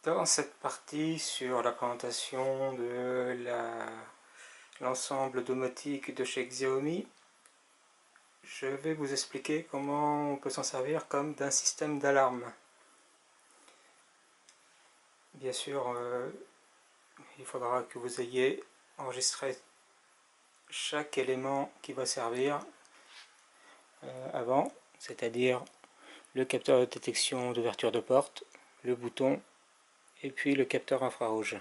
Dans cette partie sur la présentation de l'ensemble domotique de chez Xiaomi, je vais vous expliquer comment on peut s'en servir comme d'un système d'alarme. Bien sûr, il faudra que vous ayez enregistré chaque élément qui va servir avant, c'est-à-dire le capteur de détection d'ouverture de porte, le bouton et puis le capteur infrarouge.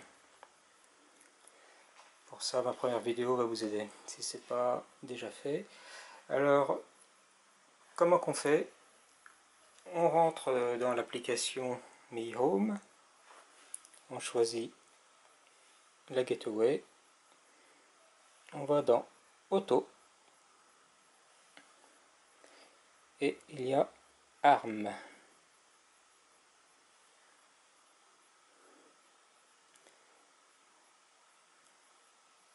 Pour ça, ma première vidéo va vous aider, si ce n'est pas déjà fait. Alors, comment qu'on fait? On rentre dans l'application Mi Home, on choisit la gateway, on va dans Auto, et il y a ARM.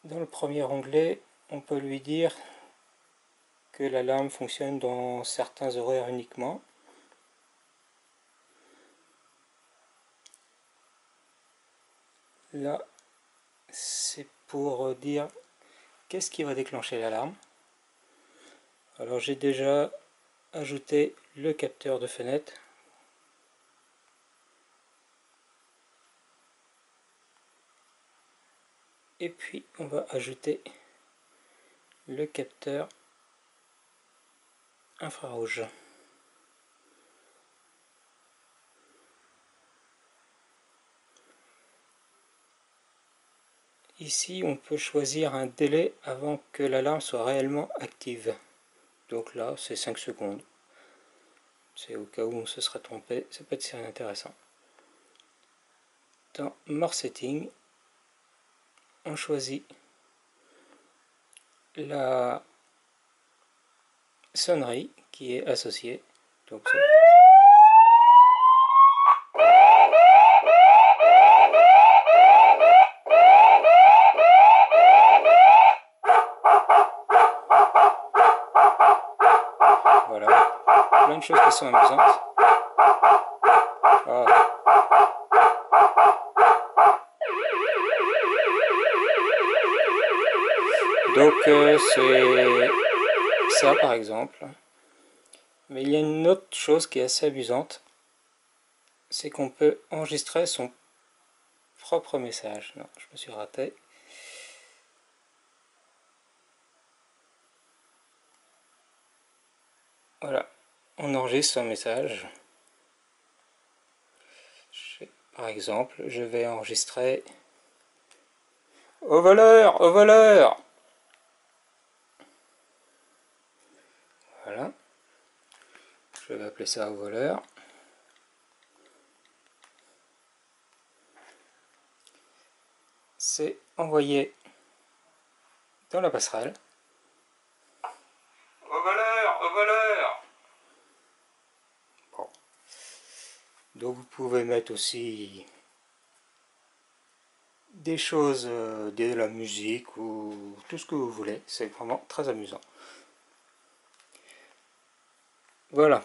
Dans le premier onglet, on peut lui dire que l'alarme fonctionne dans certains horaires uniquement. Là, c'est pour dire qu'est-ce qui va déclencher l'alarme. Alors j'ai déjà ajouté le capteur de fenêtre. Et puis on va ajouter le capteur infrarouge. Ici, on peut choisir un délai avant que l'alarme soit réellement active. Donc là, c'est 5 secondes. C'est au cas où on se serait trompé, ça peut être intéressant. Dans More Setting, on choisit la sonnerie qui est associée. Donc ça. Voilà, plein de choses qui sont amusantes. Ah. Donc c'est ça par exemple. Mais il y a une autre chose qui est assez amusante, c'est qu'on peut enregistrer son propre message. Non, je me suis raté. Voilà, on enregistre un message. Par exemple, je vais enregistrer au voleur, au voleur. Voilà, je vais appeler ça au voleur. C'est envoyé dans la passerelle. Au voleur, au voleur. Bon. Donc vous pouvez mettre aussi des choses, de la musique ou tout ce que vous voulez. C'est vraiment très amusant. Voilà.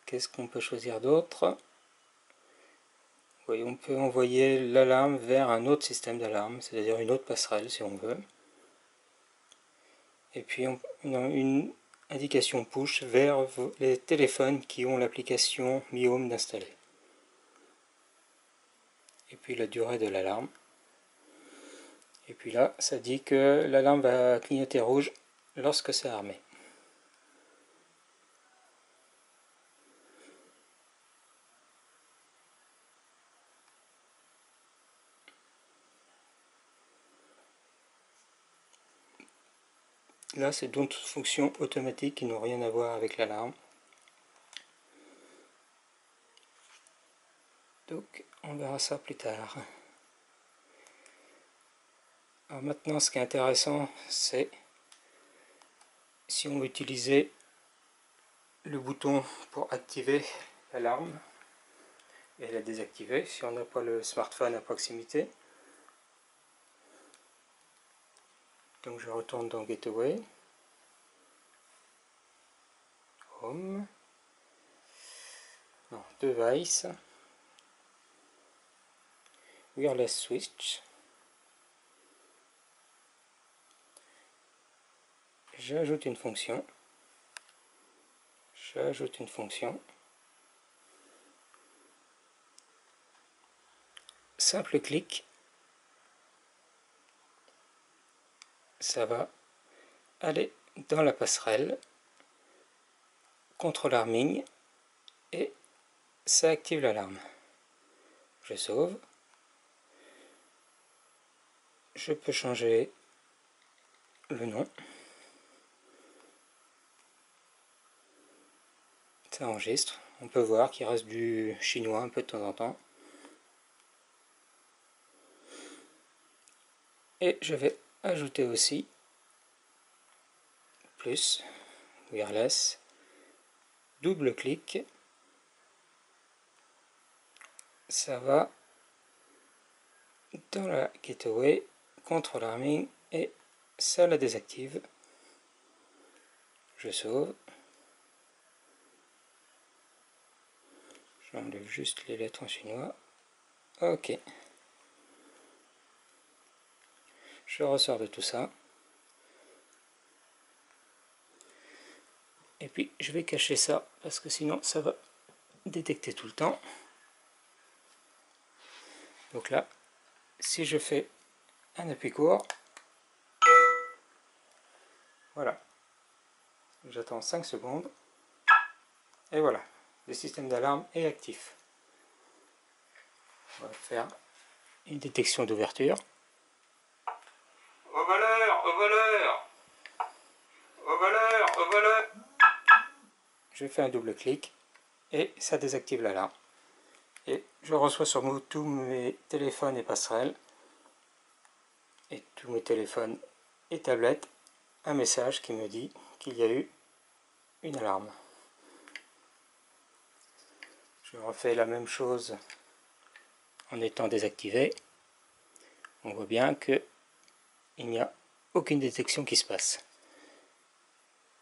Qu'est-ce qu'on peut choisir d'autre? Oui, on peut envoyer l'alarme vers un autre système d'alarme, c'est-à-dire une autre passerelle si on veut. Et puis on a une indication push vers les téléphones qui ont l'application Mi Home d'installer. Et puis la durée de l'alarme. Et puis là, ça dit que l'alarme va clignoter rouge lorsque c'est armé. Là, c'est d'autres fonctions automatiques qui n'ont rien à voir avec l'alarme. Donc, on verra ça plus tard. Alors maintenant, ce qui est intéressant, c'est si on veut utiliser le bouton pour activer l'alarme et la désactiver, si on n'a pas le smartphone à proximité. Donc je retourne dans Gateway. Home, non, Device, Wireless Switch. J'ajoute une fonction. Simple clic. Ça va aller dans la passerelle, contrôle arming, et ça active l'alarme. Je sauve. Je peux changer le nom. Ça enregistre. On peut voir qu'il reste du chinois un peu de temps en temps. Et je vais ajouter aussi plus wireless, double clic, ça va dans la gateway, contrôle arming, et ça la désactive. Je sauve. J'enlève juste les lettres en chinois. Ok. Je ressors de tout ça. Et puis je vais cacher ça parce que sinon ça va détecter tout le temps. Donc là, si je fais un appui court, voilà. J'attends 5 secondes. Et voilà. Le système d'alarme est actif. On va faire une détection d'ouverture. Au voleur, au voleur, au voleur, au voleur. Je fais un double clic et ça désactive l'alarme. Et je reçois sur tous mes téléphones et passerelles, et tous mes téléphones et tablettes, un message qui me dit qu'il y a eu une alarme. Je refais la même chose en étant désactivé. On voit bien que il n'y a aucune détection qui se passe.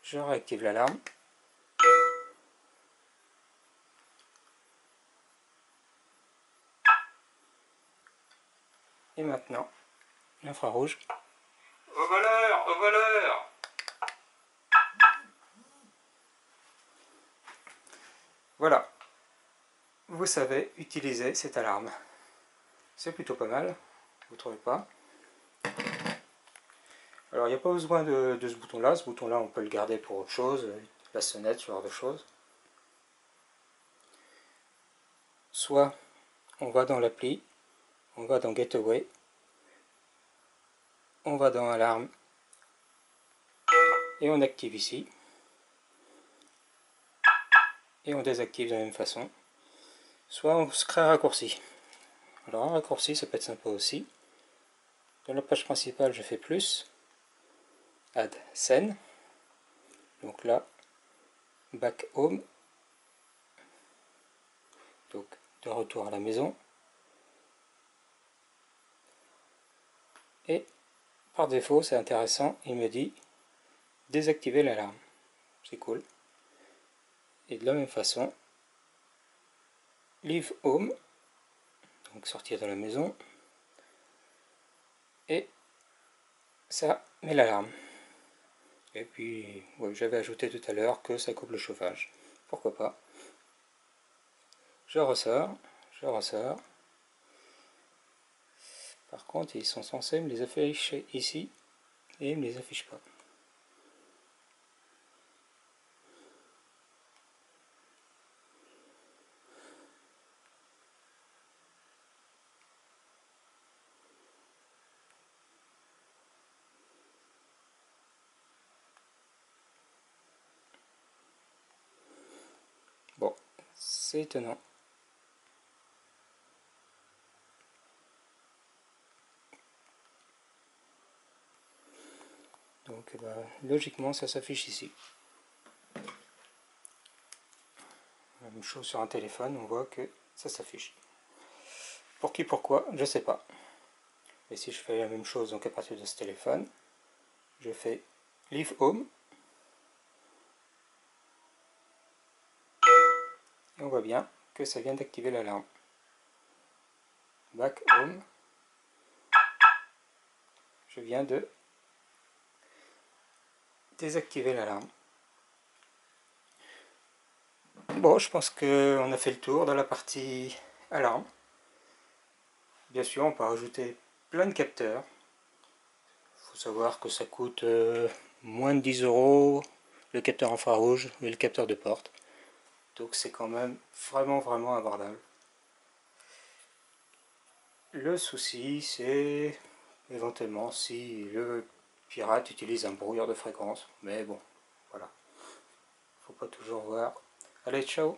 Je réactive l'alarme. Et maintenant, l'infrarouge. Au voleur, au voleur. Voilà. Vous savez utiliser cette alarme. C'est plutôt pas mal, vous ne trouvez pas? Alors il n'y a pas besoin de ce bouton-là. Ce bouton-là, on peut le garder pour autre chose, la sonnette, ce genre de choses. Soit on va dans l'appli, on va dans Gateway, on va dans Alarme et on active ici. Et on désactive de la même façon. Soit on se crée un raccourci. Alors un raccourci, ça peut être sympa aussi. Dans la page principale, je fais plus, add scène. Donc là, back home. Donc de retour à la maison. Et par défaut, c'est intéressant, il me dit désactiver l'alarme. C'est cool. Et de la même façon, leave home, donc sortir de la maison, et ça met l'alarme. Et puis, ouais, j'avais ajouté tout à l'heure que ça coupe le chauffage. Pourquoi pas. Je ressors. Par contre, ils sont censés me les afficher ici, et ils ne me les affichent pas. Bon, c'est étonnant. Donc logiquement ça s'affiche ici. La même chose sur un téléphone, on voit que ça s'affiche. Pour qui, pourquoi, je sais pas. Et si je fais la même chose donc à partir de ce téléphone, je fais Leave Home. Et on voit bien que ça vient d'activer l'alarme. Back home. Je viens de désactiver l'alarme. Bon, je pense qu'on a fait le tour de la partie alarme. Bien sûr, on peut rajouter plein de capteurs. Il faut savoir que ça coûte moins de 10 € le capteur infrarouge et le capteur de porte. Donc c'est quand même vraiment abordable. Le souci, c'est éventuellement si le pirate utilise un brouilleur de fréquence. Mais bon, voilà. Faut pas toujours voir. Allez, ciao!